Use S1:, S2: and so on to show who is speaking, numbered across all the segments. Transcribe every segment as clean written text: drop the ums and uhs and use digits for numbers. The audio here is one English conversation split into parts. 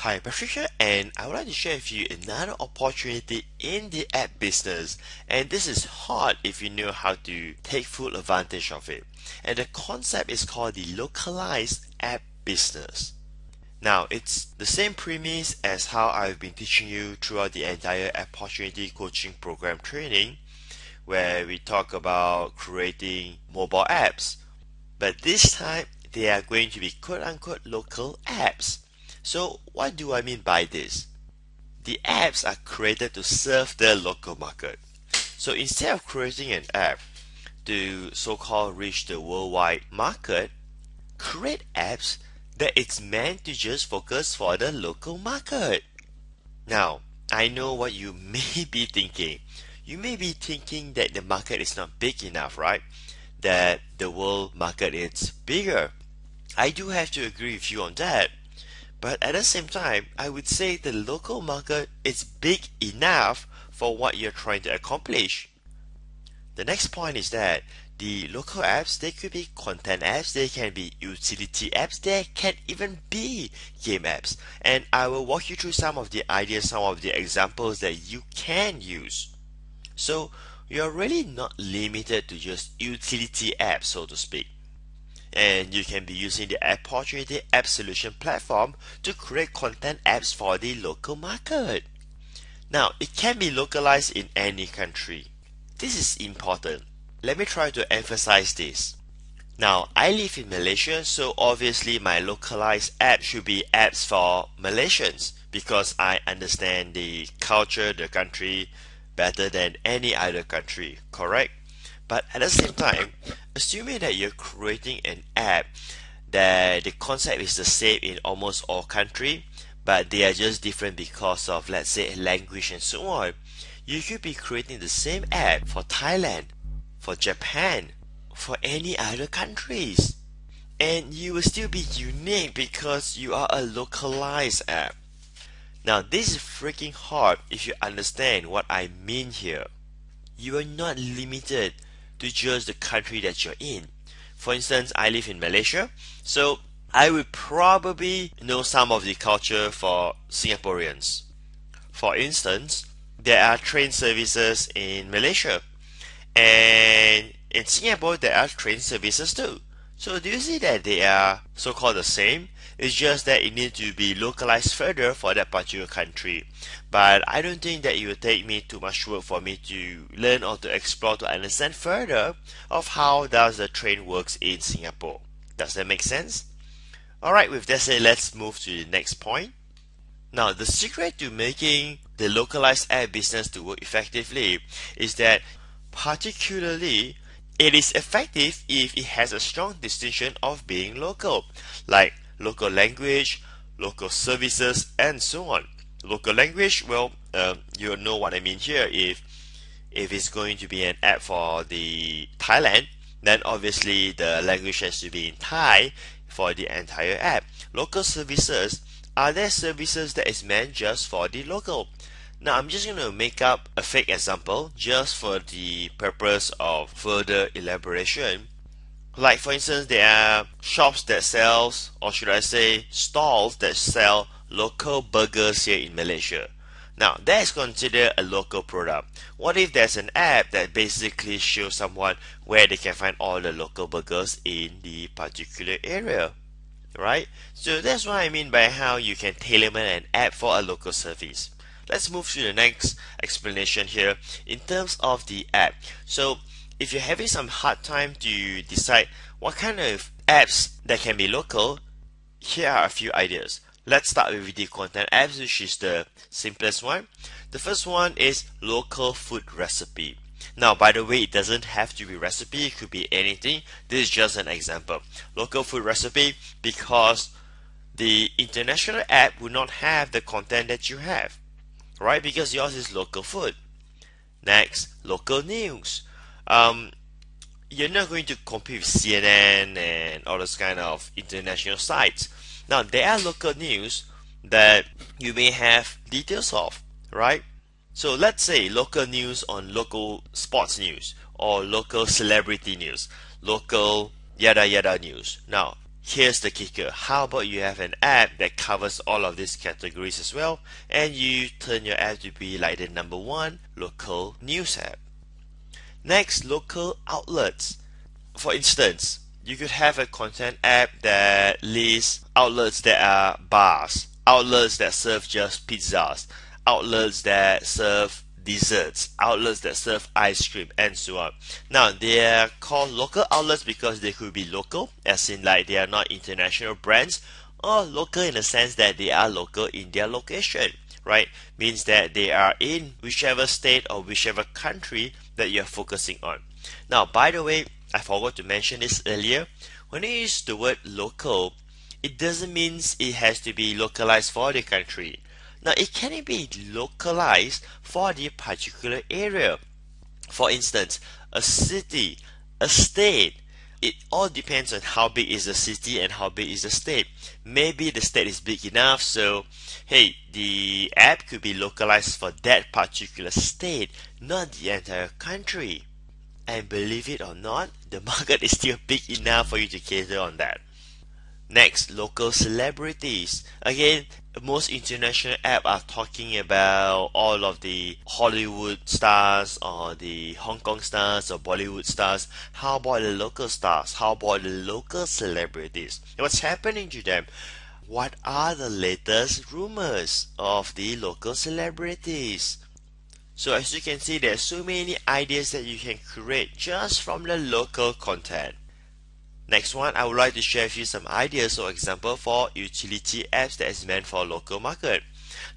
S1: Hi, Patricia, and I would like to share with you another opportunity in the app business. And this is hard if you know how to take full advantage of it. And the concept is called the localized app business. Now, it's the same premise as how I've been teaching you throughout the entire opportunity coaching program training, where we talk about creating mobile apps. But this time, they are going to be quote-unquote local apps. So what do I mean by this? The apps are created to serve the local market. So instead of creating an app to so-called reach the worldwide market, create apps that it's meant to just focus for the local market. Now, I know what you may be thinking. You may be thinking that the market is not big enough, right? That the world market is bigger. I do have to agree with you on that. But at the same time, I would say the local market is big enough for what you're trying to accomplish. The next point is that the local apps, they could be content apps, they can be utility apps, they can even be game apps. And I will walk you through some of the ideas, some of the examples that you can use. So you're really not limited to just utility apps, so to speak. And you can be using the APPportunity App Solution platform to create content apps for the local market. Now, it can be localized in any country. This is important. Let me try to emphasize this. Now, I live in Malaysia, so obviously my localized app should be apps for Malaysians because I understand the culture, the country better than any other country, correct? But at the same time, assuming that you're creating an app that the concept is the same in almost all countries, but they are just different because of, let's say, language and so on, you could be creating the same app for Thailand, for Japan, for any other countries. And you will still be unique because you are a localized app. Now, this is freaking hard if you understand what I mean here. You are not limited to just the country that you're in. For instance, I live in Malaysia, so I would probably know some of the culture for Singaporeans. For instance, there are train services in Malaysia, and in Singapore there are train services too. So do you see that they are so-called the same? It's just that it needs to be localized further for that particular country. But I don't think that it will take me too much work for me to learn or to explore to understand further of how does the train works in Singapore. Does that make sense? Alright, with that said, let's move to the next point. Now, the secret to making the localized app business to work effectively is that particularly it is effective if it has a strong distinction of being local, like local language, local services, and so on. Local language, well, you know what I mean here. If it's going to be an app for the Thailand, then obviously the language has to be in Thai for the entire app. Local services, are there services that is meant just for the local? Now, I'm just going to make up a fake example just for the purpose of further elaboration. Like, for instance, there are shops that sells, or should I say stalls that sell local burgers here in Malaysia. Now, that is considered a local product. What if there's an app that basically shows someone where they can find all the local burgers in the particular area? Right? So that's what I mean by how you can tailor-make an app for a local service. Let's move to the next explanation here in terms of the app. So if you're having some hard time to decide what kind of apps that can be local, here are a few ideas. Let's start with the content apps, which is the simplest one. The first one is local food recipe. Now, by the way, it doesn't have to be recipe, it could be anything. This is just an example. Local food recipe because the international app will not have the content that you have, right? Because yours is local food. Next, local news. You're not going to compete with CNN and all those kind of international sites. Now, there are local news that you may have details of, right? So let's say local news on local sports news or local celebrity news, local yada yada news. Now, here's the kicker. How about you have an app that covers all of these categories as well, and you turn your app to be like the number one local news app. Next, local outlets. For instance, you could have a content app that lists outlets that are bars, outlets that serve just pizzas, outlets that serve desserts, outlets that serve ice cream, and so on. Now, they are called local outlets because they could be local, as in like they are not international brands, or local in the sense that they are local in their location, right? Means that they are in whichever state or whichever country that you're focusing on. Now, by the way, I forgot to mention this earlier. When you use the word local, it doesn't mean it has to be localized for the country. Now, it can be localized for the particular area. For instance, a city, a state. It all depends on how big is the city and how big is the state. Maybe the state is big enough, so hey, the app could be localized for that particular state, not the entire country. And believe it or not, the market is still big enough for you to cater on that. Next, local celebrities. Again, most international apps are talking about all of the Hollywood stars or the Hong Kong stars or Bollywood stars. How about the local stars? How about the local celebrities? What's happening to them? What are the latest rumors of the local celebrities? So as you can see, there are so many ideas that you can create just from the local content. Next one, I would like to share with you some ideas or example for utility apps that is meant for local market.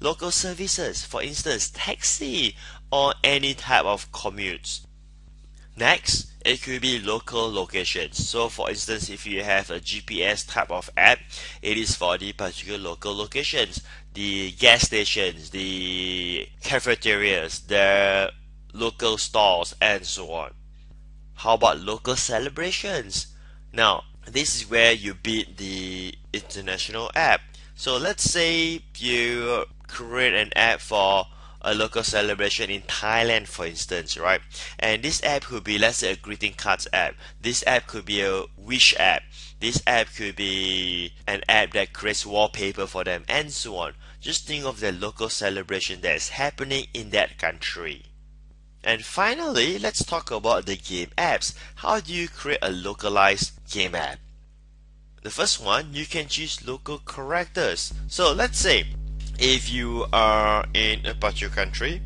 S1: Local services, for instance, taxi or any type of commutes. Next, it could be local locations. So for instance, if you have a GPS type of app, it is for the particular local locations, the gas stations, the cafeterias, the local stores, and so on. How about local celebrations? Now, this is where you beat the international app. So let's say you create an app for a local celebration in Thailand, for instance, right? And this app could be, let's say, a greeting cards app. This app could be a wish app. This app could be an app that creates wallpaper for them, and so on. Just think of the local celebration that is happening in that country. And finally, let's talk about the game apps. How do you create a localized game app? The first one, you can choose local characters. So let's say if you are in a particular country,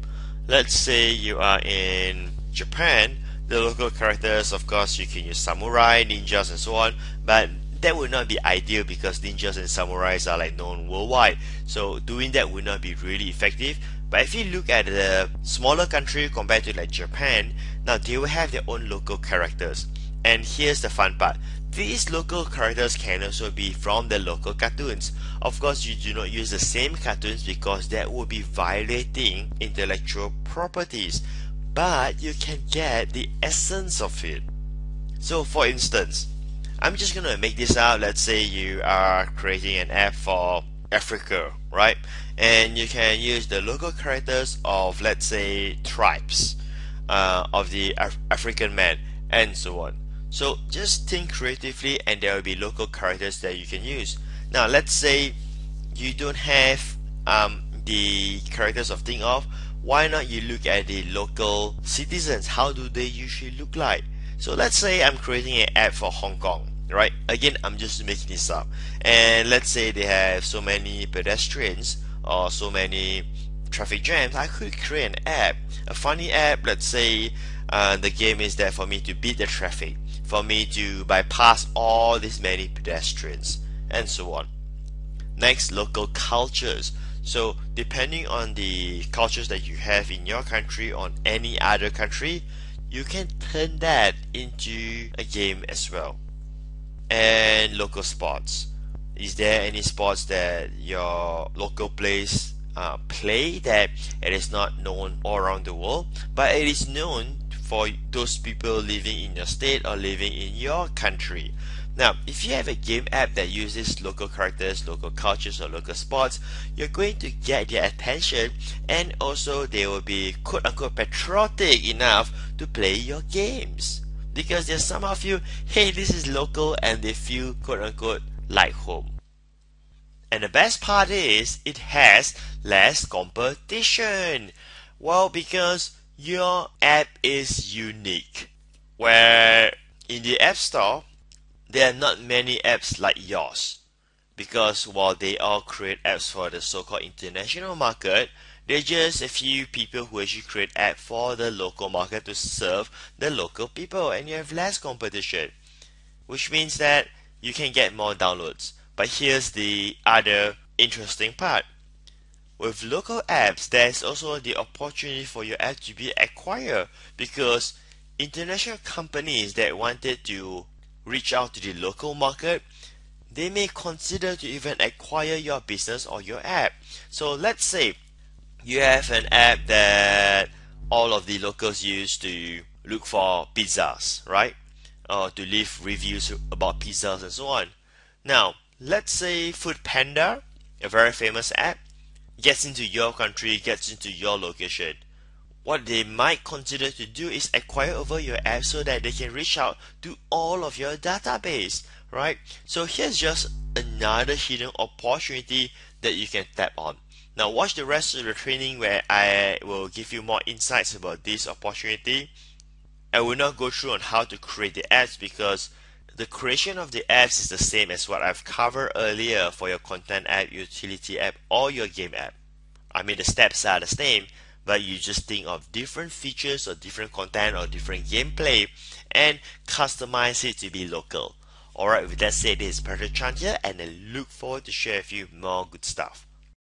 S1: let's say you are in Japan, the local characters, of course, you can use samurai, ninjas, and so on, but that would not be ideal because ninjas and samurais are like known worldwide. So doing that would not be really effective. But if you look at the smaller country compared to like Japan, now they will have their own local characters. And here's the fun part. These local characters can also be from the local cartoons. Of course, you do not use the same cartoons because that would be violating intellectual properties. But you can get the essence of it. So for instance, I'm just gonna make this out. Let's say you are creating an app for Africa, right? And you can use the local characters of, let's say, tribes of the African man, and so on. So just think creatively and there will be local characters that you can use. Now let's say you don't have the characters of think of, why not you look at the local citizens? How do they usually look like? So let's say I'm creating an app for Hong Kong, right? Again, I'm just making this up. And let's say they have so many pedestrians or so many traffic jams. I could create an app, a funny app. Let's say the game is there for me to beat the traffic, for me to bypass all these many pedestrians, and so on. Next, local cultures. So depending on the cultures that you have in your country or any other country, you can turn that into a game as well. And local sports. Is there any sports that your local place play that it is not known all around the world, but it is known for those people living in your state or living in your country? Now, if you have a game app that uses local characters, local cultures, or local sports, you're going to get their attention, and also they will be quote-unquote patriotic enough to play your games. because there's some of you, hey, this is local, and they feel quote unquote like home. And the best part is it has less competition. Well, because your app is unique. Where in the App Store, there are not many apps like yours. Because while they all create apps for the so-called international market, there are just a few people who actually create apps for the local market to serve the local people, and you have less competition, which means that you can get more downloads. But here's the other interesting part. With local apps, there's also the opportunity for your app to be acquired, because international companies that wanted to reach out to the local market, they may consider to even acquire your business or your app. So let's say you have an app that all of the locals use to look for pizzas, right? Or to leave reviews about pizzas and so on. Now, let's say Food Panda, a very famous app, gets into your country, gets into your location. What they might consider to do is acquire over your app so that they can reach out to all of your database, right? So here's just another hidden opportunity that you can tap on. Now watch the rest of the training where I will give you more insights about this opportunity. I will not go through on how to create the apps, because the creation of the apps is the same as what I've covered earlier for your content app, utility app, or your game app. I mean, the steps are the same, but you just think of different features or different content or different gameplay and customize it to be local. Alright, with that said, this is Patrick Chan here, and I look forward to share with you more good stuff.